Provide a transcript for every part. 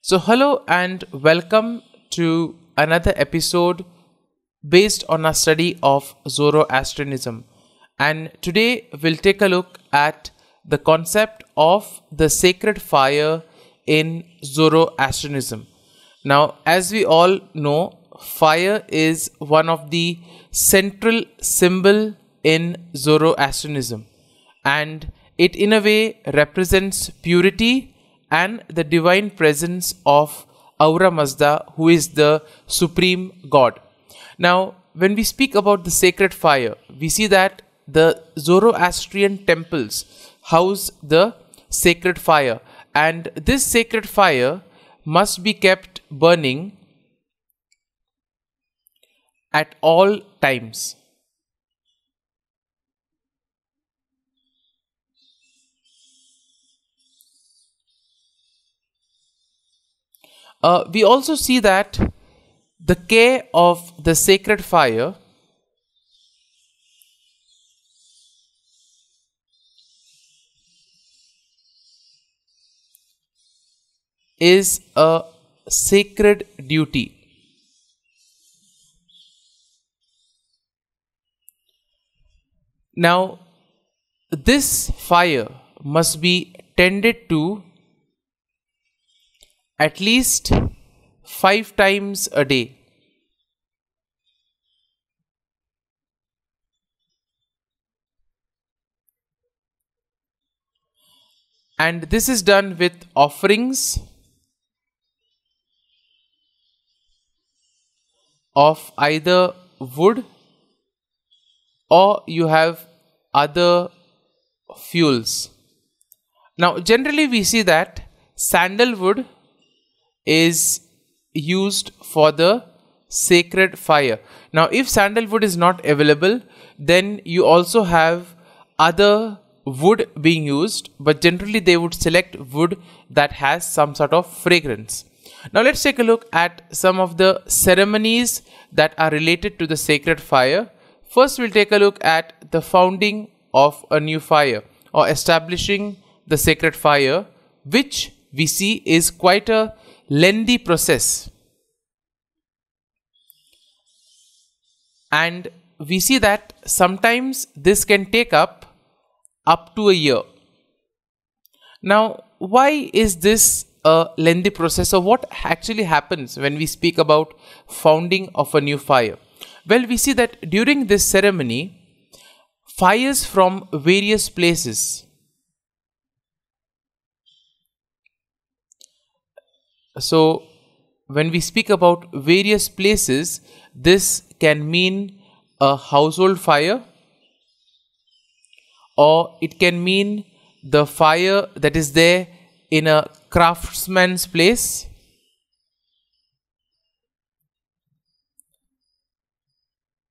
So, hello and welcome to another episode based on our study of Zoroastrianism. And today we'll take a look at the concept of the sacred fire in Zoroastrianism. Now, as we all know, fire is one of the central symbol in Zoroastrianism, and it in a way represents purity and the divine presence of Ahura Mazda, who is the supreme god. Now, when we speak about the sacred fire, we see that the Zoroastrian temples house the sacred fire, and this sacred fire must be kept burning at all times. We also see that the care of the sacred fire is a sacred duty. Now, this fire must be tended to at least 5 times a day. And this is done with offerings of either wood or you have other fuels. Now, generally we see that sandalwood is used for the sacred fire. Now, if sandalwood is not available, then you also have other wood being used, but generally they would select wood that has some sort of fragrance. Now, let's take a look at some of the ceremonies that are related to the sacred fire. First, we'll take a look at the founding of a new fire or establishing the sacred fire, which we see is quite a lengthy process, and we see that sometimes this can take up to a year. Now, why is this a lengthy process, or what actually happens when we speak about founding of a new fire? Well, we see that during this ceremony, fires from various places, so when we speak about various places, this can mean a household fire, or it can mean the fire that is there in a craftsman's place,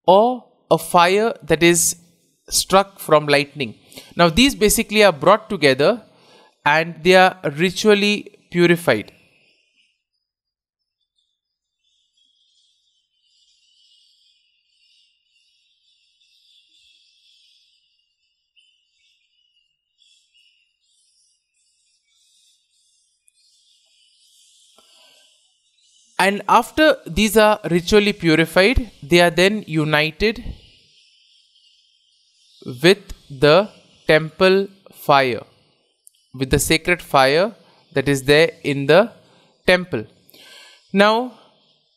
or a fire that is struck from lightning. Now, these basically are brought together and they are ritually purified. And after these are ritually purified, they are then united with the temple fire, with the sacred fire that is there in the temple. Now,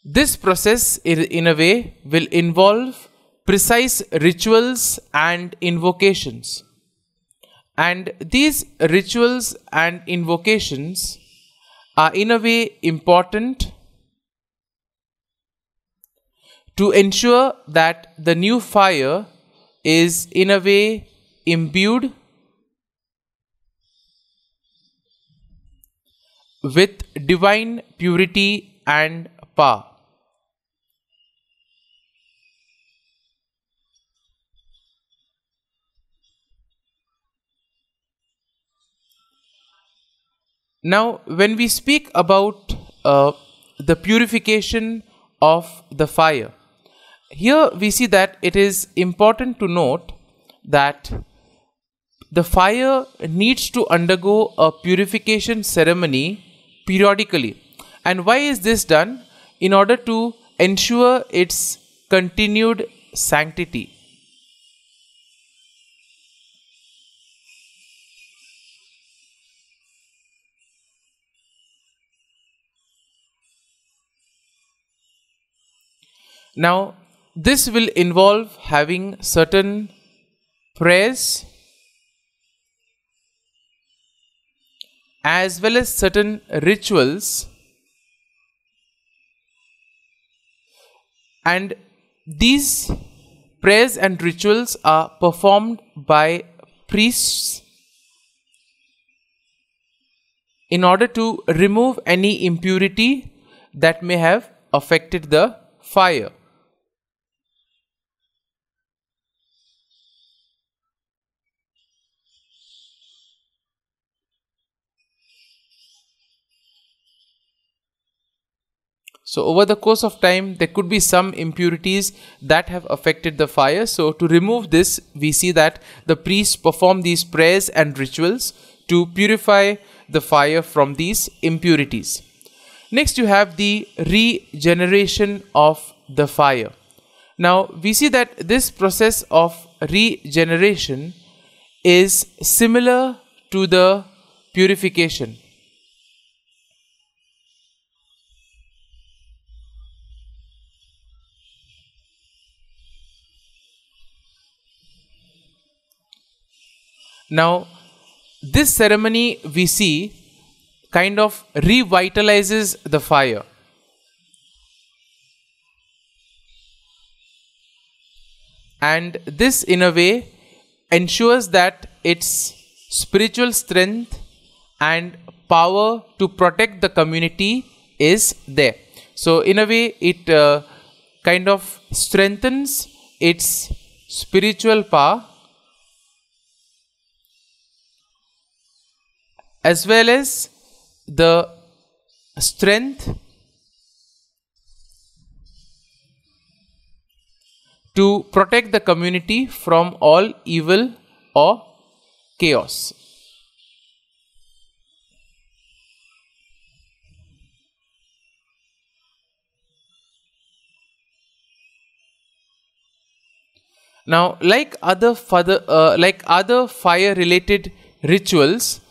this process in a way will involve precise rituals and invocations. And these rituals and invocations are in a way important to ensure that the new fire is in a way imbued with divine purity and power. Now, when we speak about the purification of the fire, here we see that it is important to note that the fire needs to undergo a purification ceremony periodically. And why is this done? In order to ensure its continued sanctity. Now, this will involve having certain prayers as well as certain rituals, and these prayers and rituals are performed by priests in order to remove any impurity that may have affected the fire. So over the course of time, there could be some impurities that have affected the fire. So to remove this, we see that the priests perform these prayers and rituals to purify the fire from these impurities. Next, you have the regeneration of the fire. Now, we see that this process of regeneration is similar to the purification. Now, this ceremony we see kind of revitalizes the fire. And this in a way ensures that its spiritual strength and power to protect the community is there. So in a way it kind of strengthens its spiritual power as well as the strength to protect the community from all evil or chaos. Now, like other fire related rituals,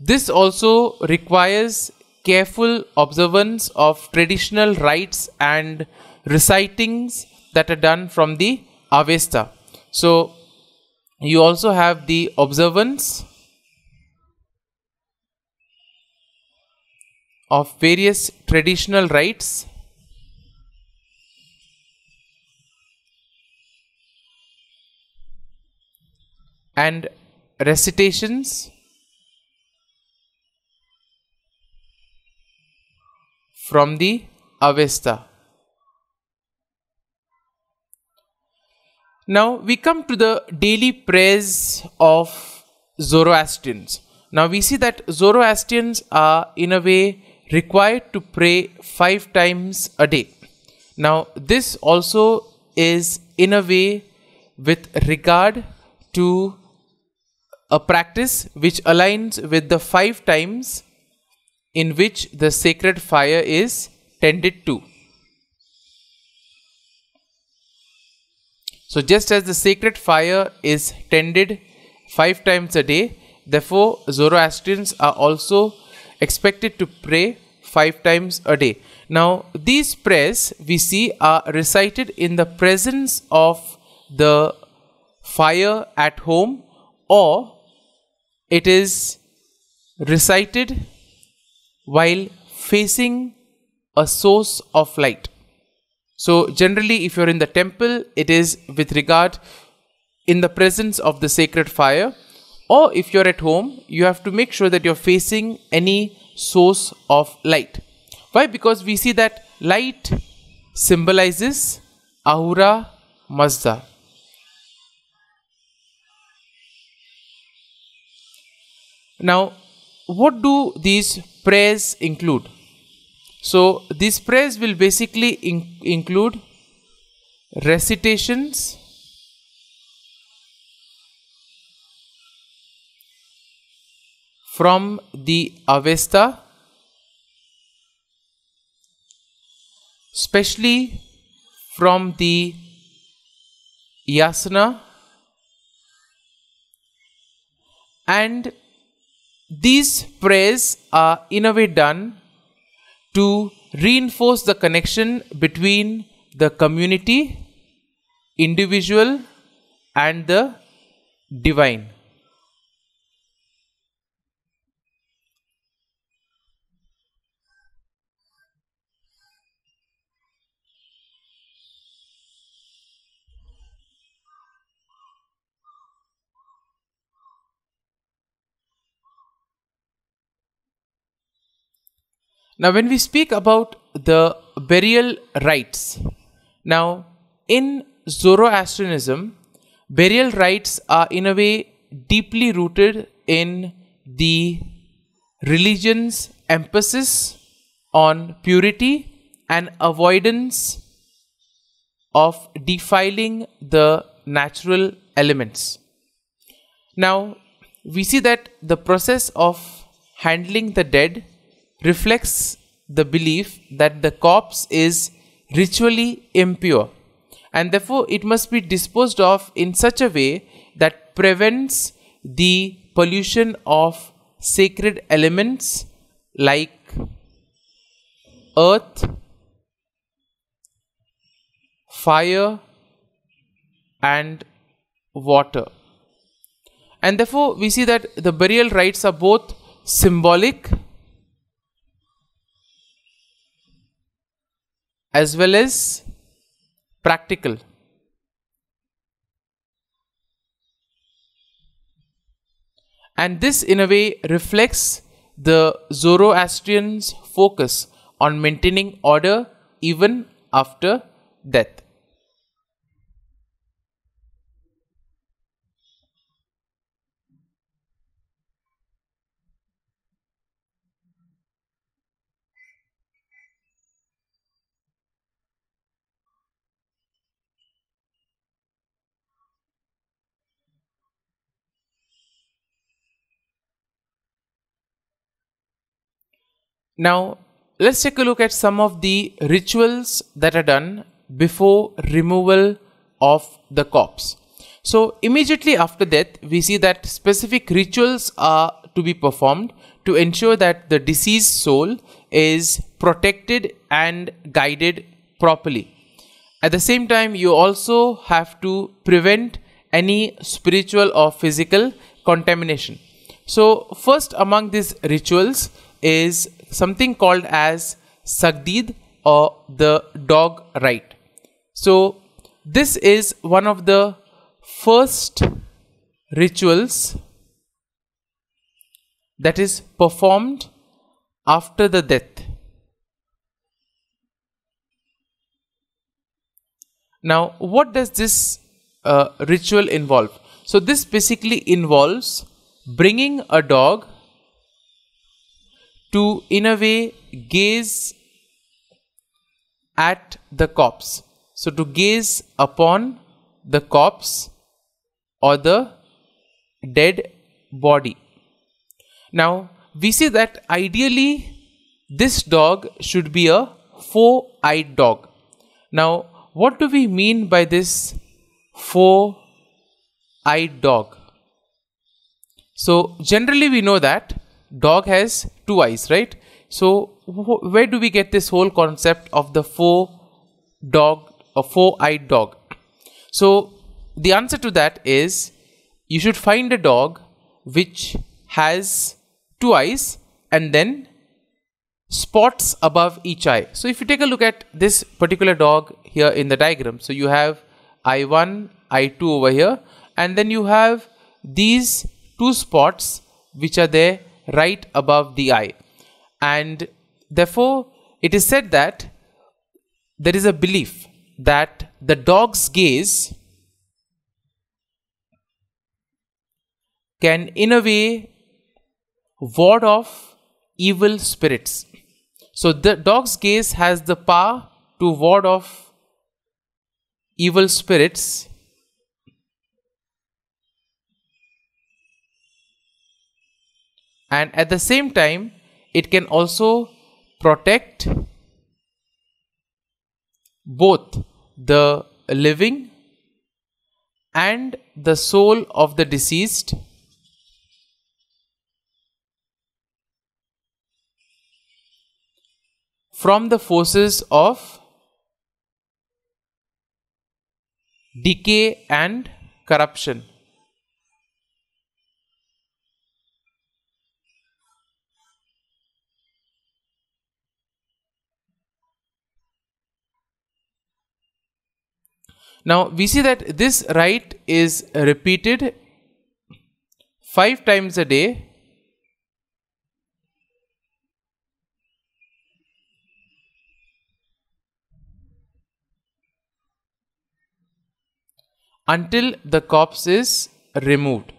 this also requires careful observance of traditional rites and recitings that are done from the Avesta. So, you also have the observance of various traditional rites and recitations from the Avesta. Now we come to the daily prayers of Zoroastrians. Now we see that Zoroastrians are in a way required to pray 5 times a day. Now this also is in a way with regard to a practice which aligns with the 5 times in which the sacred fire is tended to. So just as the sacred fire is tended 5 times a day, therefore Zoroastrians are also expected to pray 5 times a day. Now these prayers we see are recited in the presence of the fire at home, or it is recited while facing a source of light. So generally if you're in the temple, it is with regard in the presence of the sacred fire, or if you're at home, you have to make sure that you're facing any source of light. Why? Because we see that light symbolizes Ahura Mazda. Now, what do these prayers include? So, these prayers will basically include recitations from the Avesta, especially from the yasana, and these prayers are in a way done to reinforce the connection between the community, individual, and the divine. Now, when we speak about the burial rites, now in Zoroastrianism, burial rites are in a way deeply rooted in the religion's emphasis on purity and avoidance of defiling the natural elements. Now, we see that the process of handling the dead reflects the belief that the corpse is ritually impure, and therefore it must be disposed of in such a way that prevents the pollution of sacred elements like earth, fire, and water. And therefore we see that the burial rites are both symbolic as well as practical. And this in a way reflects the Zoroastrians' focus on maintaining order even after death. Now, let's take a look at some of the rituals that are done before removal of the corpse. So, immediately after death, we see that specific rituals are to be performed to ensure that the deceased soul is protected and guided properly. At the same time, you also have to prevent any spiritual or physical contamination. So, first among these rituals is something called as Sagdid or the dog rite. So, this is one of the first rituals that is performed after the death. Now, what does this ritual involve? So, this basically involves bringing a dog to, in a way, gaze at the corpse. So, to gaze upon the corpse or the dead body. Now, we see that ideally this dog should be a four-eyed dog. Now, what do we mean by this four-eyed dog? So, generally we know that dog has two eyes, right? So, where do we get this whole concept of the four-eyed dog? So, the answer to that is you should find a dog which has two eyes and then spots above each eye. So, if you take a look at this particular dog here in the diagram, so you have eye 1, eye 2 over here, and then you have these two spots which are there right above the eye, and therefore it is said that there is a belief that the dog's gaze can in a way ward off evil spirits. So the dog's gaze has the power to ward off evil spirits, and at the same time it can also protect both the living and the soul of the deceased from the forces of decay and corruption. Now we see that this rite is repeated 5 times a day until the corpse is removed.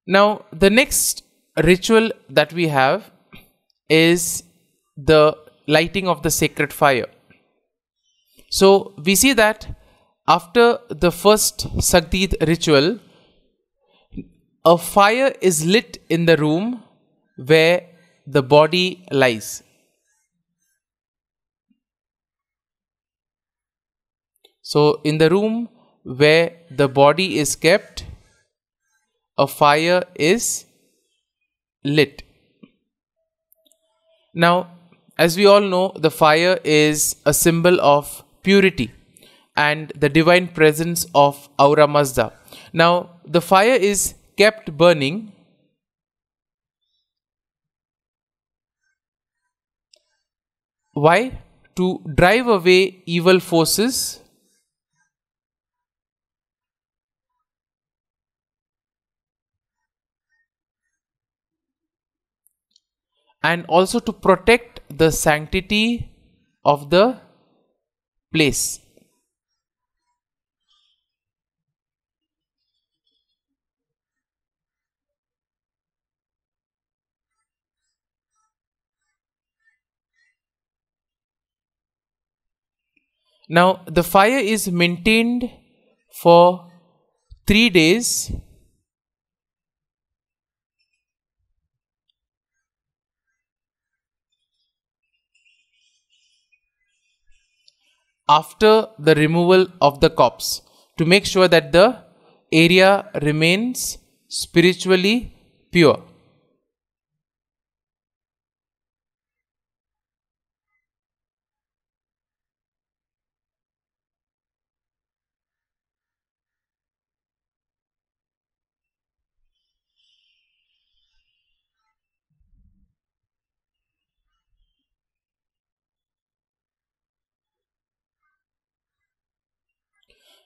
Now the next ritual that we have is the lighting of the sacred fire. So we see that after the first Sagdid ritual, a fire is lit in the room where the body lies. So in the room where the body is kept, a fire is lit. Now, as we all know, the fire is a symbol of purity and the divine presence of Ahura Mazda. Now, the fire is kept burning why? To drive away evil forces and also to protect the sanctity of the place. Now the fire is maintained for 3 days after the removal of the corpse to make sure that the area remains spiritually pure.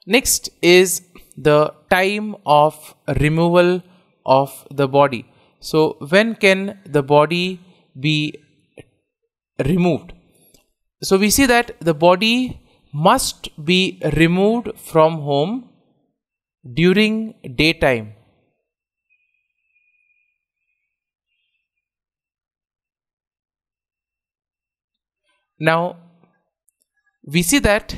Next is the time of removal of the body. So when can the body be removed? So we see that the body must be removed from home during daytime. Now we see that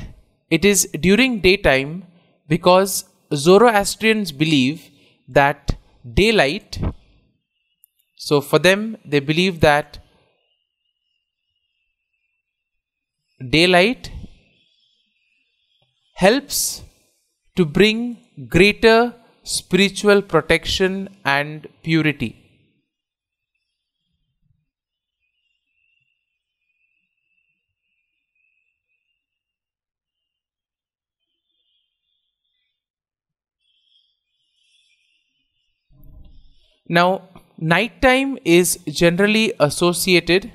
it is during daytime because Zoroastrians believe that daylight, so for them they believe that daylight helps to bring greater spiritual protection and purity. Now, nighttime is generally associated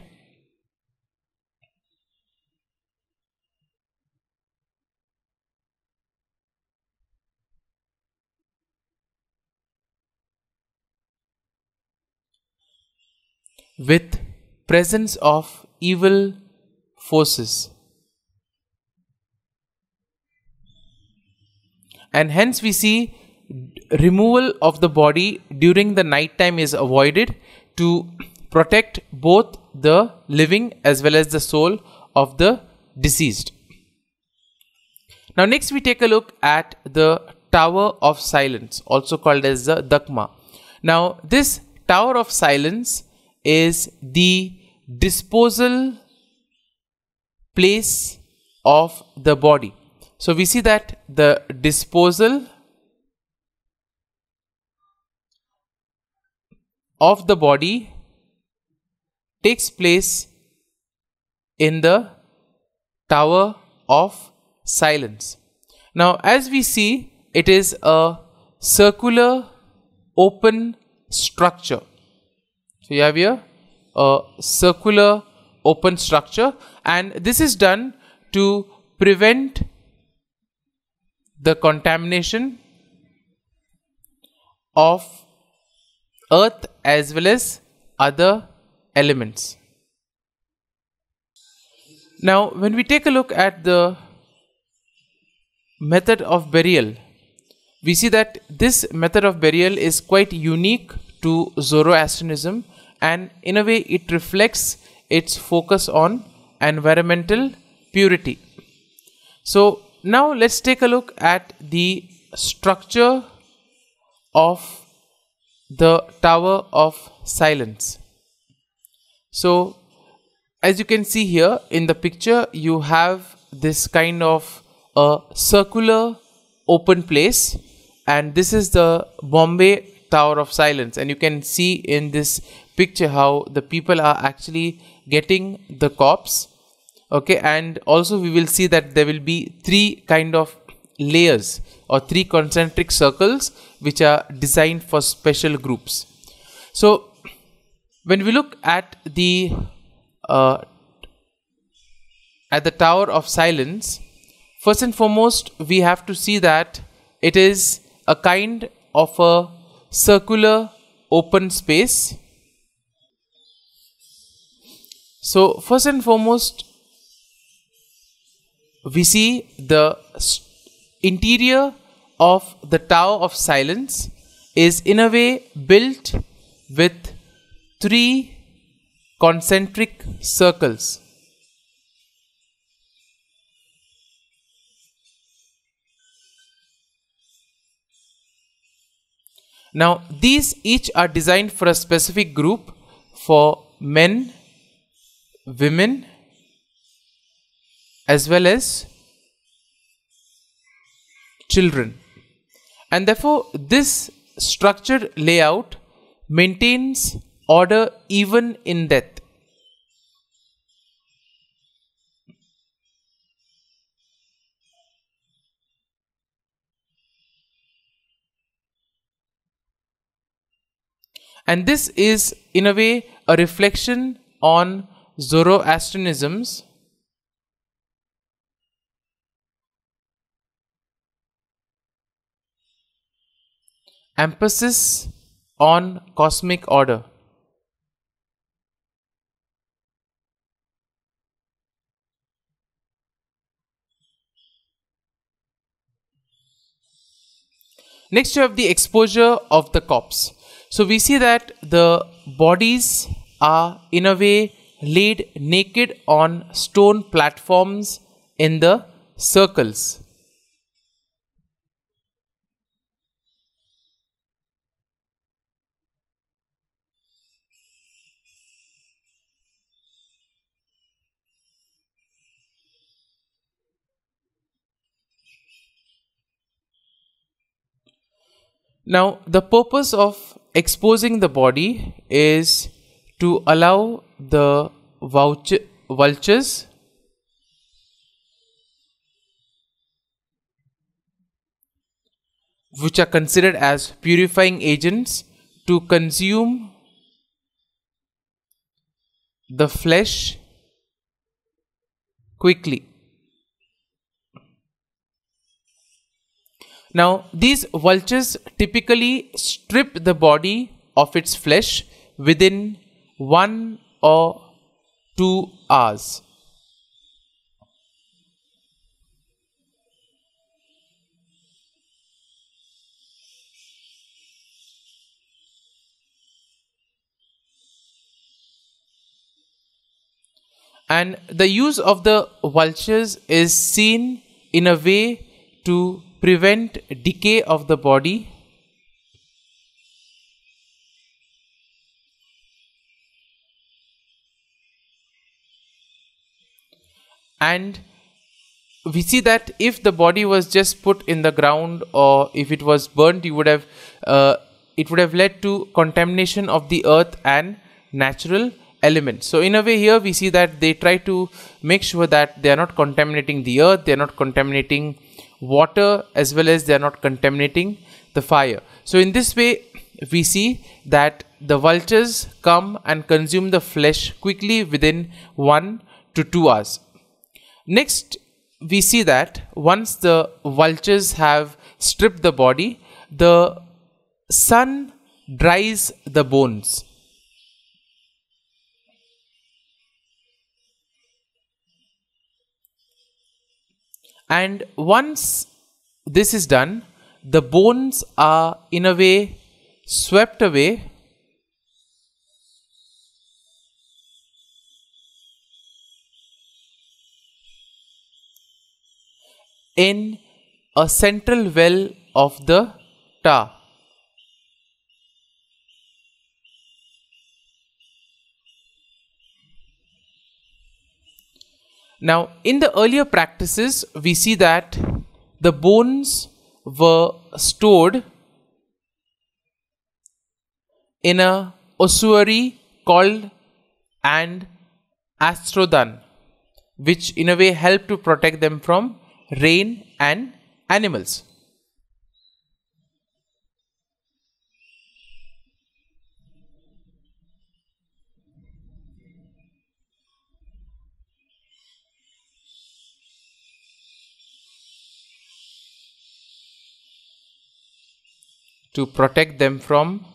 with presence of evil forces, and hence we see removal of the body during the night time is avoided to protect both the living as well as the soul of the deceased. Now next we take a look at the Tower of Silence, also called as the Dakma. Now this Tower of Silence is the disposal place of the body. So we see that the disposal of the body takes place in the Tower of Silence. Now as we see, it is a circular open structure. So you have here a circular open structure, and this is done to prevent the contamination of earth as well as other elements. Now when we take a look at the method of burial, we see that this method of burial is quite unique to Zoroastrianism, and in a way it reflects its focus on environmental purity. So now let's take a look at the structure of the Tower of Silence. So as you can see here in the picture, you have this kind of a circular open place, and this is the Bombay Tower of Silence, and you can see in this picture how the people are actually getting the corpse. Okay, and also we will see that there will be three kind of layers or three concentric circles which are designed for special groups. So when we look at the Tower of Silence, first and foremost we have to see that it is a kind of a circular open space. So first and foremost we see the interior of the Tower of Silence is in a way built with three concentric circles. Now these each are designed for a specific group, for men, women, as well as children, and therefore this structured layout maintains order even in death. And this is in a way a reflection on Zoroastrianism's emphasis on cosmic order. Next you have the exposure of the corpse. So we see that the bodies are in a way laid naked on stone platforms in the circles. Now the purpose of exposing the body is to allow the vultures which are considered as purifying agents to consume the flesh quickly. Now these vultures typically strip the body of its flesh within 1 or 2 hours. And the use of the vultures is seen in a way to prevent decay of the body and we see that if the body was just put in the ground or if it was burnt, it would have led to contamination of the earth and natural elements. So in a way here we see that they try to make sure that they are not contaminating the earth, they are not contaminating water, as well as they are not contaminating the fire. So in this way we see that the vultures come and consume the flesh quickly within 1 to 2 hours. Next, we see that once the vultures have stripped the body, the sun dries the bones. And once this is done, the bones are in a way swept away in a central well of the tar. Now, in the earlier practices, we see that the bones were stored in a ossuary called an astrodhan, which in a way helped to protect them from rain and animals. To protect them from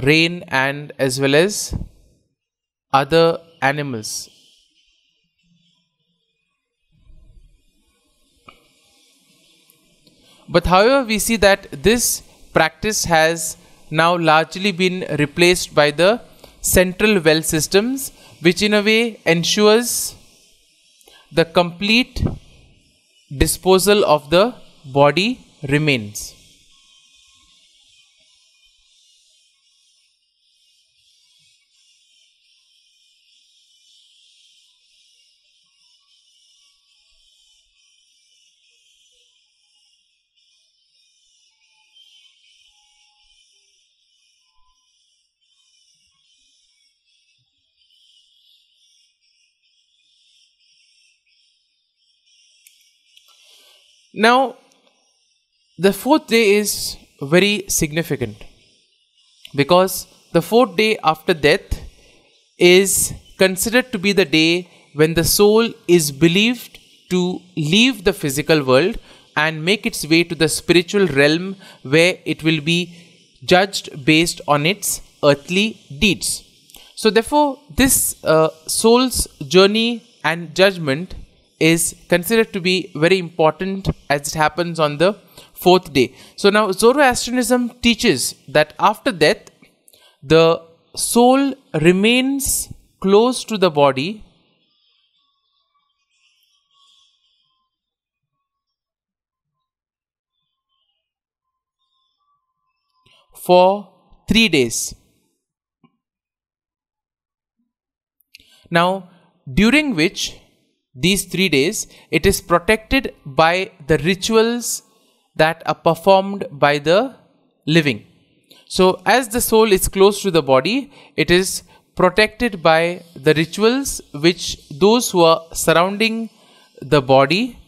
rain and as well as other animals. But however, we see that this practice has now largely been replaced by the central well systems, which in a way ensures the complete disposal of the body remains. Now, the fourth day is very significant because the fourth day after death is considered to be the day when the soul is believed to leave the physical world and make its way to the spiritual realm, where it will be judged based on its earthly deeds. So therefore, this soul's journey and judgment is considered to be very important as it happens on the fourth day. So now Zoroastrianism teaches that after death, the soul remains close to the body for 3 days. Now, during which these 3 days, it is protected by the rituals that are performed by the living. So, as the soul is close to the body, it is protected by the rituals which those who are surrounding the body,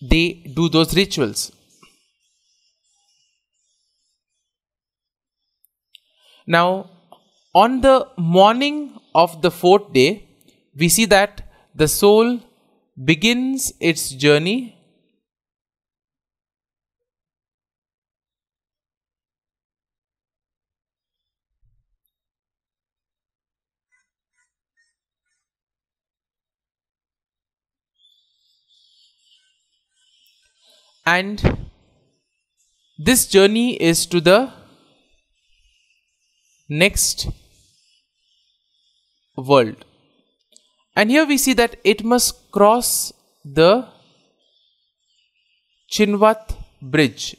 they do those rituals. Now, on the morning of the fourth day, we see that the soul begins its journey and this journey is to the next world. And here we see that it must cross the Chinvat Bridge.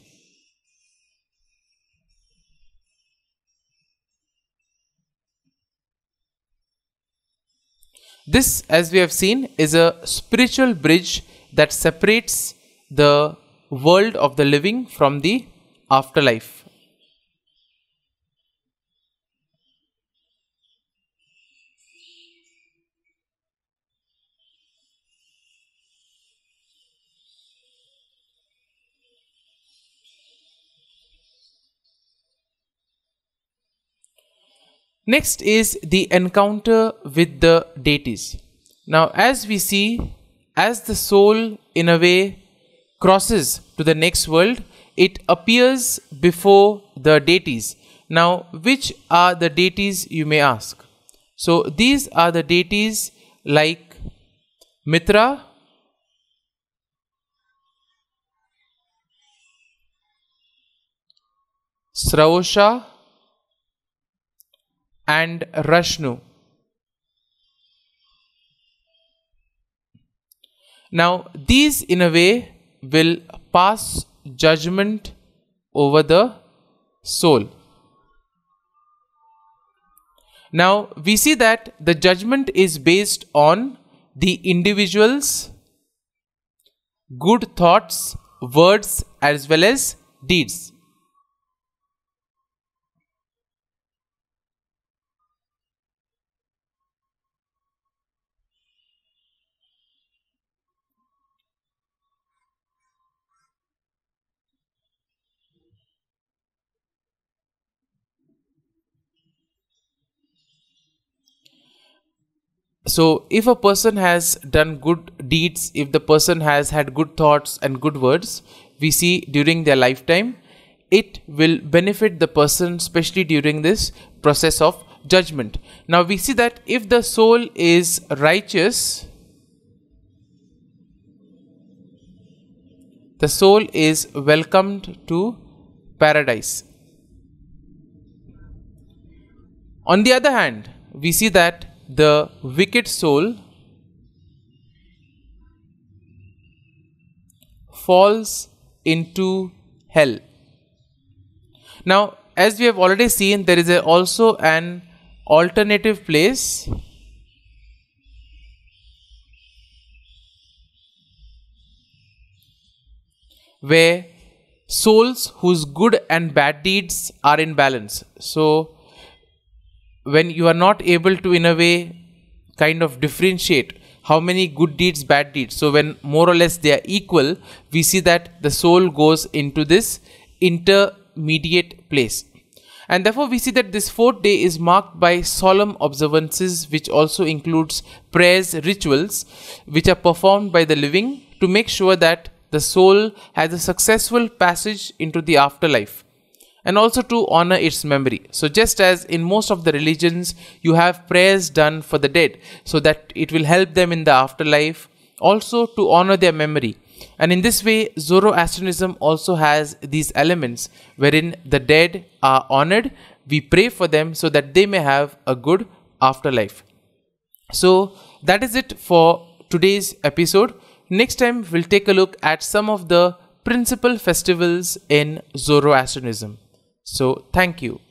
This, as we have seen, is a spiritual bridge that separates the world of the living from the afterlife. Next is the encounter with the deities. Now, as we see, as the soul in a way crosses to the next world, it appears before the deities. Now, which are the deities, you may ask? So, these are the deities like Mitra, Sraosha, and Rashnu. Now, these in a way will pass judgment over the soul. Now, we see that the judgment is based on the individual's good thoughts, words, as well as deeds. So, if a person has done good deeds, if the person has had good thoughts and good words, we see during their lifetime, it will benefit the person, especially during this process of judgment. Now, we see that if the soul is righteous, the soul is welcomed to paradise. On the other hand, we see that the wicked soul falls into hell. Now, as we have already seen, there is also an alternative place where souls whose good and bad deeds are in balance. So, when you are not able to in a way kind of differentiate how many good deeds, bad deeds, so when more or less they are equal, we see that the soul goes into this intermediate place. And therefore we see that this fourth day is marked by solemn observances, which also includes prayers, rituals which are performed by the living to make sure that the soul has a successful passage into the afterlife, and also to honor its memory. So just as in most of the religions you have prayers done for the dead so that it will help them in the afterlife, also to honor their memory. And in this way, Zoroastrianism also has these elements wherein the dead are honored. We pray for them so that they may have a good afterlife. So that is it for today's episode. Next time we'll take a look at some of the principal festivals in Zoroastrianism. So, thank you.